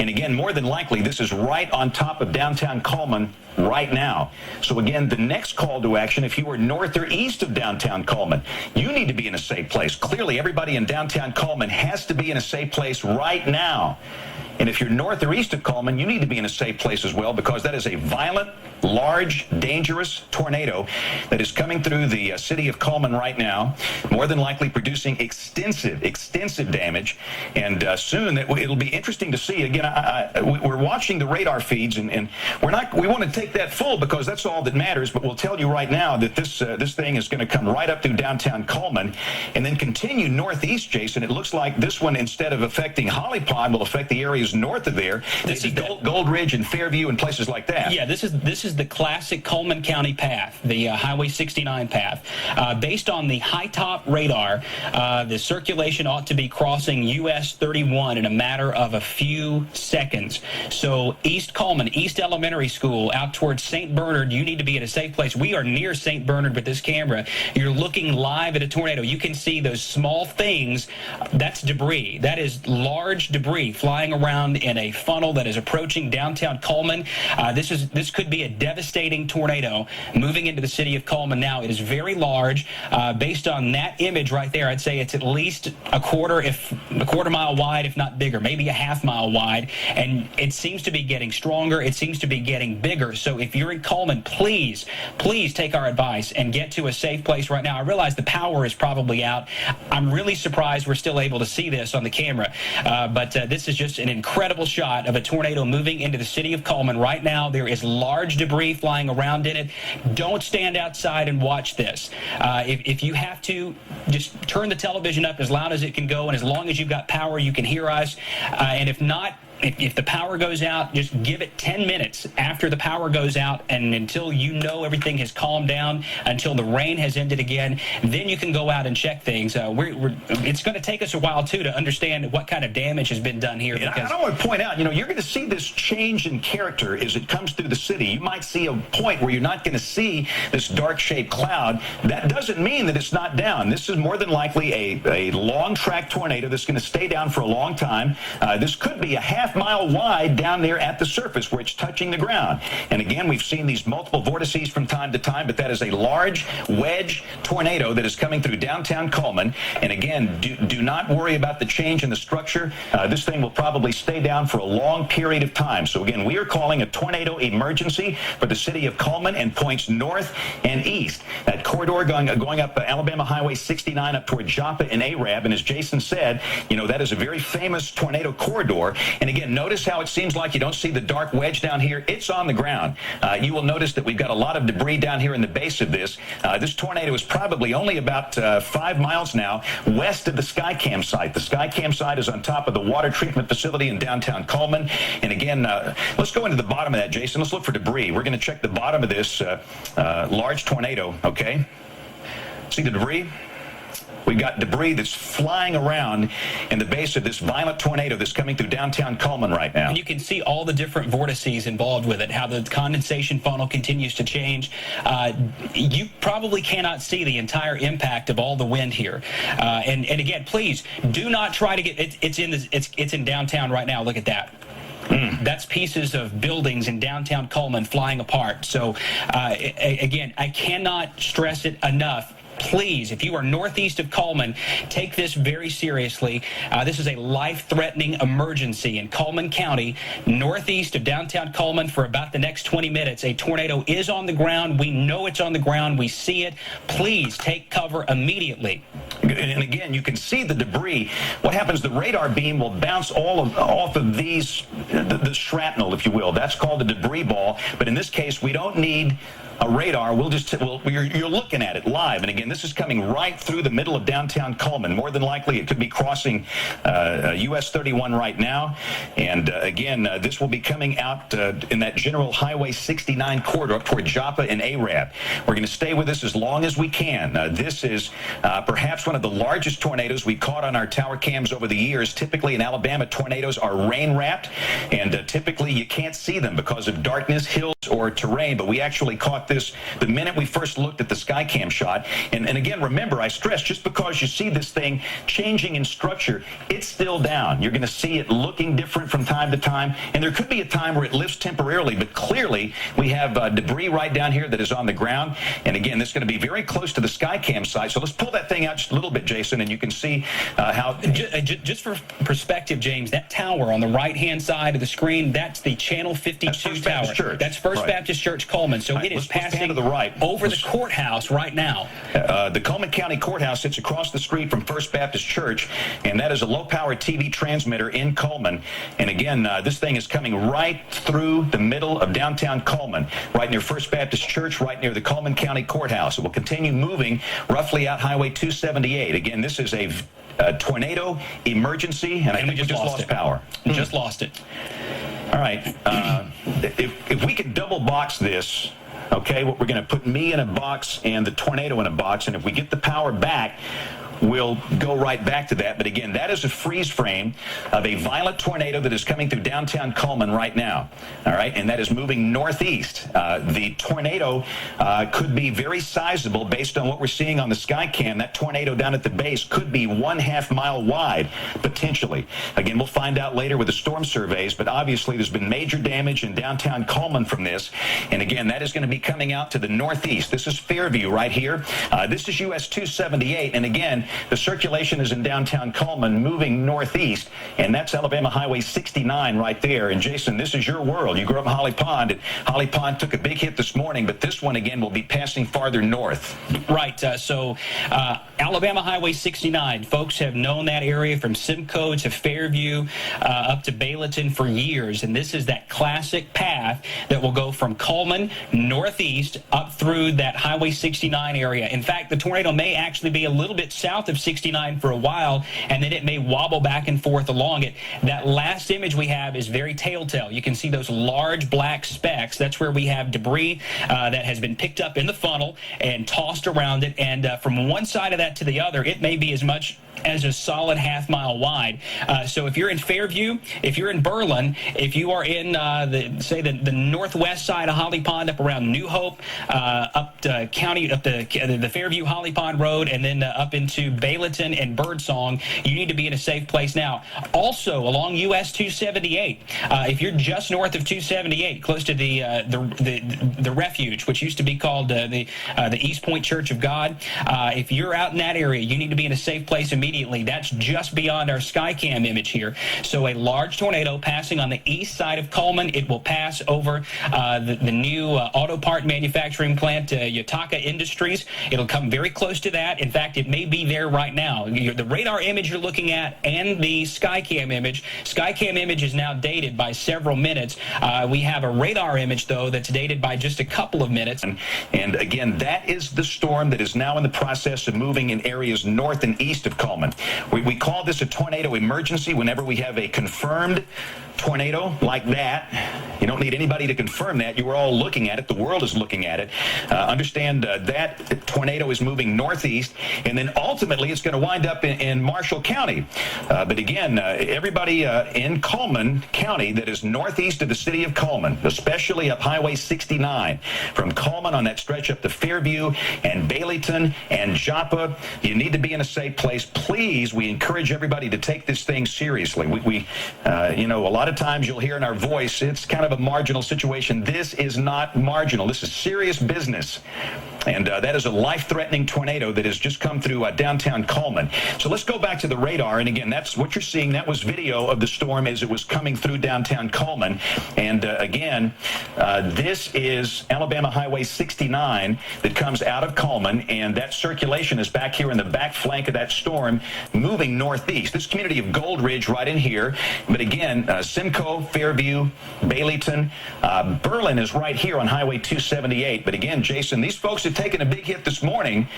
And again, more than likely, this is right on top of downtown Coleman right now. So again, the next call to action, if you are north or east of downtown Coleman, you need to be in a safe place. Clearly, everybody in downtown Coleman has to be in a safe place right now. And if you're north or east of Coleman, you need to be in a safe place as well, because that is a violent, large, dangerous tornado that is coming through the city of Coleman right now, more than likely producing extensive damage. And soon it'll be interesting to see. Again, we're watching the radar feeds, and we want to take that full because that's all that matters. But we'll tell you right now that this thing is going to come right up through downtown Coleman and then continue northeast, Jason. It looks like this one, instead of affecting Holly Pond, will affect the areas north of there. This is Gold Ridge and Fairview and places like that. Yeah, this is the classic Coleman County path, the Highway 69 path. Based on the high top radar, the circulation ought to be crossing US 31 in a matter of a few seconds. So East Coleman, East Elementary School, out towards St. Bernard, you need to be in a safe place. We are near St. Bernard with this camera. You're looking live at a tornado. You can see those small things. That's debris. That is large debris flying around in a funnel that is approaching downtown Coleman. This could be a devastating tornado moving into the city of Coleman now. It is very large. Based on that image right there, I'd say it's at least a quarter mile wide, if not bigger, maybe a half mile wide. And it seems to be getting stronger. It seems to be getting bigger. So if you're in Coleman, please take our advice and get to a safe place right now. I realize the power is probably out. I'm really surprised we're still able to see this on the camera. But this is just an incredible shot of a tornado moving into the city of Coleman right now. There is large debris flying around in it. Don't stand outside and watch this. If you have to, just turn the television up as loud as it can go, and as long as you've got power, you can hear us. And if not, if the power goes out, just give it 10 minutes after the power goes out, and until you know everything has calmed down, until the rain has ended again, then you can go out and check things. It's going to take us a while, too, to understand what kind of damage has been done here. Because I want to point out, you're going to see this change in character as it comes through the city. You might see a point where you're not going to see this dark-shaped cloud. That doesn't mean that it's not down. This is more than likely a long-track tornado that's going to stay down for a long time. This could be a half-mile wide down there at the surface where it's touching the ground. And again, we've seen these multiple vortices from time to time, but that is a large wedge tornado that is coming through downtown Coleman. And again, do not worry about the change in the structure. This thing will probably stay down for a long period of time. So again, we are calling a tornado emergency for the city of Coleman and points north and east. That corridor going up Alabama Highway 69 up toward Joppa and Arab. And as Jason said, that is a very famous tornado corridor. And again, notice how it seems like you don't see the dark wedge down here. It's on the ground. You will notice that we've got a lot of debris down here in the base of this. This tornado is probably only about 5 miles now west of the Skycam site. The Skycam site is on top of the water treatment facility in downtown Coleman. And again, let's go into the bottom of that, Jason. Let's look for debris. We're going to check the bottom of this large tornado, okay? See the debris? We've got debris that's flying around in the base of this violent tornado that's coming through downtown Coleman right now. And you can see all the different vortices involved with it, how the condensation funnel continues to change. You probably cannot see the entire impact of all the wind here. And again, please do not try to get it's in downtown right now. Look at that. That's pieces of buildings in downtown Coleman flying apart. So again, I cannot stress it enough. Please, if you are northeast of Coleman, take this very seriously. This is a life-threatening emergency in Coleman County, northeast of downtown Coleman for about the next 20 minutes. A tornado is on the ground. We know it's on the ground. We see it. Please take cover immediately. And again, you can see the debris. What happens, the radar beam will bounce off of these, the shrapnel, if you will. That's called a debris ball. But in this case, we don't need a radar. You're looking at it live. And again, this is coming right through the middle of downtown Coleman. More than likely, it could be crossing US 31 right now. And again, this will be coming out in that general Highway 69 corridor up toward Joppa and Arab. We're going to stay with this as long as we can. This is perhaps one of the largest tornadoes we caught on our tower cams over the years. Typically in Alabama, tornadoes are rain-wrapped, and typically you can't see them because of darkness, hills, or terrain. But we actually caught this the minute we first looked at the Skycam shot. And again, remember, I stress, just because you see this thing changing in structure, it's still down. You're going to see it looking different from time to time, and there could be a time where it lifts temporarily, but clearly we have debris right down here that is on the ground. And again, this is going to be very close to the Skycam site. So let's pull that thing out just a little bit, Jason, and you can see how... Just for perspective, James, that tower on the right-hand side of the screen, that's the Channel 52 tower. That's First Baptist Church, Coleman. So it is passing to the right over the courthouse right now. The Cullman County Courthouse sits across the street from First Baptist Church, and that is a low-power TV transmitter in Coleman. And again, this thing is coming right through the middle of downtown Coleman, right near First Baptist Church, right near the Cullman County Courthouse. It will continue moving roughly out Highway 278. Again, this is a tornado emergency, and I think we just lost power. We just lost it. All right. If we could double box this, okay, we're going to put me in a box and the tornado in a box, and if we get the power back, we'll go right back to that. But again, that is a freeze frame of a violent tornado that is coming through downtown Coleman right now. All right, and that is moving northeast. The tornado could be very sizable based on what we're seeing on the Skycam. That tornado down at the base could be 1/2 mile wide, potentially. Again, we'll find out later with the storm surveys, but obviously there's been major damage in downtown Coleman from this. And again, that is going to be coming out to the northeast. This is Fairview right here. This is US 278, and again, the circulation is in downtown Coleman moving northeast, and that's Alabama Highway 69 right there. And Jason, this is your world. You grew up in Holly Pond, and Holly Pond took a big hit this morning, but this one again will be passing farther north. Right. So Alabama Highway 69, folks have known that area from Simcoe to Fairview up to Bayleton for years, and this is that classic path that will go from Coleman northeast up through that Highway 69 area. In fact, the tornado may actually be a little bit south of 69 for a while, and then it may wobble back and forth along it. That last image we have is very telltale. You can see those large black specks. That's where we have debris that has been picked up in the funnel and tossed around it, and from one side of that to the other, it may be as much as a solid 1/2 mile wide. So if you're in Fairview, if you're in Berlin, if you are in the northwest side of Holly Pond, up around New Hope, up the Fairview Holly Pond Road, and then up into Bayleton and Birdsong, you need to be in a safe place now. Also along US 278, if you're just north of 278, close to the refuge, which used to be called the East Point Church of God, if you're out in that area, you need to be in a safe place immediately. That's just beyond our Skycam image here. So a large tornado passing on the east side of Coleman. It will pass over the new auto part manufacturing plant, Yataka Industries. It'll come very close to that. In fact, it may be there right now. The radar image you're looking at and the Skycam image is now dated by several minutes. We have a radar image, though, that's dated by just a couple of minutes. And again, that is the storm that is now in the process of moving in areas north and east of Coleman. We call this a tornado emergency whenever we have a confirmed tornado like that. You don't need anybody to confirm that. You are all looking at it. The world is looking at it. Understand that tornado is moving northeast, and then ultimately it's going to wind up in Marshall County. But again, everybody in Coleman County that is northeast of the city of Coleman, especially up Highway 69, from Coleman on that stretch up to Fairview and Bayleton and Joppa, you need to be in a safe place. Please, we encourage everybody to take this thing seriously. A lot of times you'll hear in our voice, it's kind of a marginal situation. This is not marginal. This is serious business. And that is a life-threatening tornado that has just come through downtown Coleman. So let's go back to the radar. And again, that's what you're seeing. That was video of the storm as it was coming through downtown Coleman. And again, this is Alabama Highway 69 that comes out of Coleman. And that circulation is back here in the back flank of that storm, moving northeast. This community of Gold Ridge right in here. But again, Simcoe, Fairview, Bayleton, Berlin is right here on Highway 278. But again, Jason, these folks have taken a big hit this morning,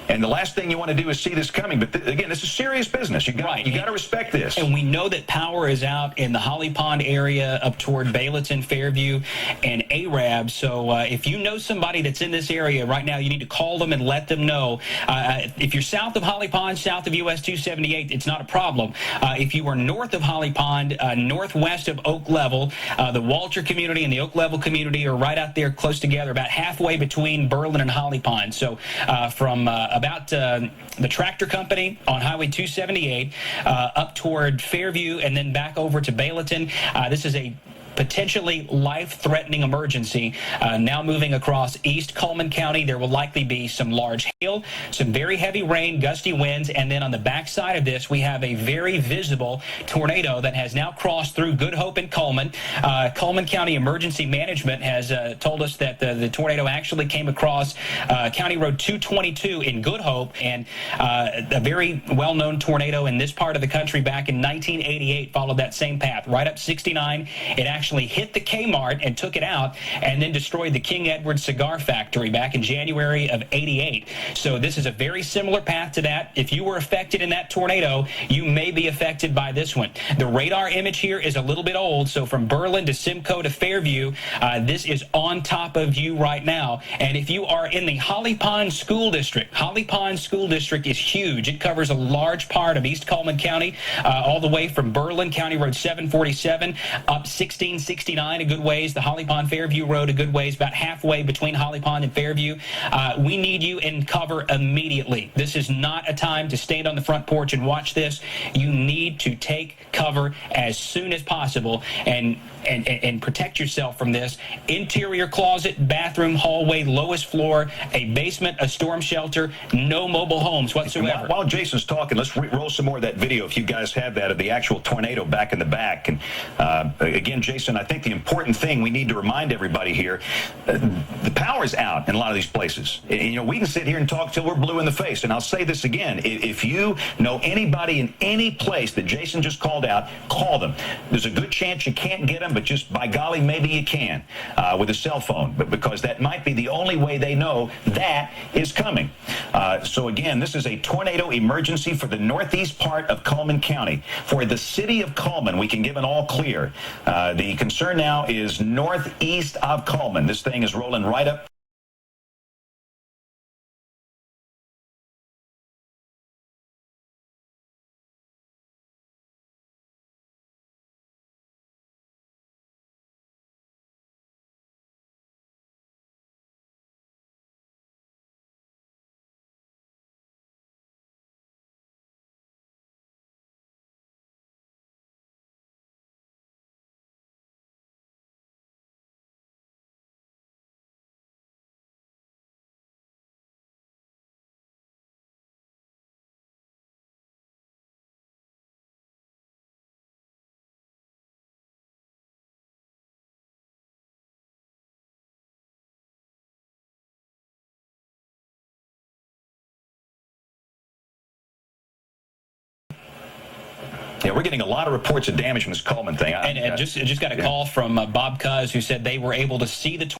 and the last thing you want to do is see this coming. But again, this is serious business. You got to respect this. And we know that power is out in the Holly Pond area up toward Bayleton, Fairview, and Arab. So if you know somebody that's in this area right now, you need to call them and let them know. If you're south of Holly Pond, south of US 278, it's not a problem. If you are north of Holly Pond, northwest of Oak Level, the Walter community and the Oak Level community are right out there close together, about halfway between Berlin and Holly Pond. So from about the tractor company on Highway 278 up toward Fairview and then back over to Bayleton, this is a potentially life-threatening emergency. Now moving across East Cullman County, there will likely be some large hail, some very heavy rain, gusty winds, and then on the backside of this, we have a very visible tornado that has now crossed through Good Hope and Coleman. Cullman County Emergency Management has told us that the tornado actually came across County Road 222 in Good Hope, and a very well-known tornado in this part of the country back in 1988 followed that same path, right up 69. It actually hit the Kmart and took it out, and then destroyed the King Edward Cigar Factory back in January of '88. So this is a very similar path to that. If you were affected in that tornado, you may be affected by this one. The radar image here is a little bit old, so from Berlin to Simcoe to Fairview, this is on top of you right now. And if you are in the Holly Pond School District, Holly Pond School District is huge. It covers a large part of East Cullman County, all the way from Berlin, County Road 747, up 1669 a good ways, the Holly Pond Fairview Road a good ways, about halfway between Holly Pond and Fairview. We need you in cover immediately. This is not a time to stand on the front porch and watch this. You need to take cover as soon as possible and protect yourself from this. Interior closet, bathroom, hallway, lowest floor, a basement, a storm shelter, no mobile homes whatsoever. While Jason's talking, let's roll some more of that video if you guys have that of the actual tornado back in the back. And again, Jason, I think the important thing we need to remind everybody here, the power's out in a lot of these places. You know, we can sit here and talk till we're blue in the face. And I'll say this again, if you know anybody in any place that Jason just called out, call them. There's a good chance you can't get them, but just by golly, maybe you can with a cell phone, but because that might be the only way they know that is coming. So again, this is a tornado emergency for the northeast part of Cullman County. For the city of Coleman, we can give an all clear. The concern now is northeast of Coleman. This thing is rolling right up. Yeah, we're getting a lot of reports of damage from this Coleman thing. And just got a call from Bob Cuz, who said they were able to see the